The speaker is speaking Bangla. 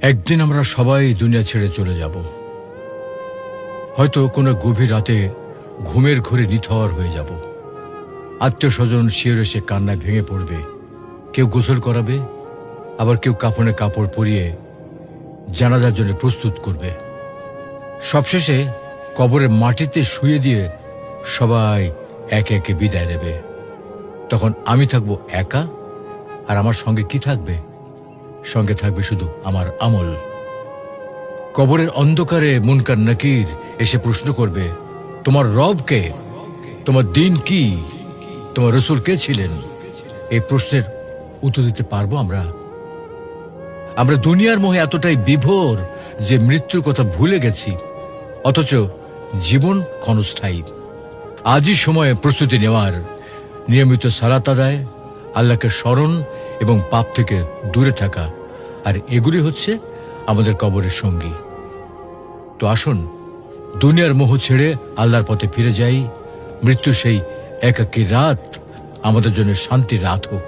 একদিন আমরা সবাই দুনিয়া ছেড়ে চলে যাব। হয়তো কোনো গভীর রাতে ঘুমের ঘোরে নিথর হয়ে যাব। আত্মীয় স্বজন শিয়রে সে কান্নায় ভেঙে পড়বে। কেউ গোসল করাবে, আবার কেউ কাফনে কাপড় পরিয়ে জানাজার জন্য প্রস্তুত করবে। সবশেষে কবরের মাটিতে শুয়ে দিয়ে সবাই একে একে বিদায় নেবে। তখন আমি থাকবো একা, আর আমার সঙ্গে কি থাকবে? সঙ্গে থাকবে শুধু আমার আমল। কবরের অন্ধকারে মুনকার নাকির এসে প্রশ্ন করবে, তোমার রব কে? তোমার দিন কি? তোমার রসূল কে ছিলেন? এই প্রশ্নের উত্তর দিতে পারবো আমরা? আমরা দুনিয়ার মোহে এতটাই বিভোর যে মৃত্যুর কথা ভুলে গেছি, অথচ জীবন ক্ষণস্থায়ী। আজই সময়ে প্রস্তুতি নেওয়ার, নিয়মিত সালাত আদায়, আল্লাহকে স্মরণ এবং পাপ থেকে দূরে থাকা, আর এগুলি হচ্ছে আমাদের কবরের সঙ্গী। তো আসুন দুনিয়ার মোহ ছেড়ে আল্লাহর পথে ফিরে যাই। মৃত্যু সেই একাকী রাত আমাদের জন্য শান্তির রাত হোক।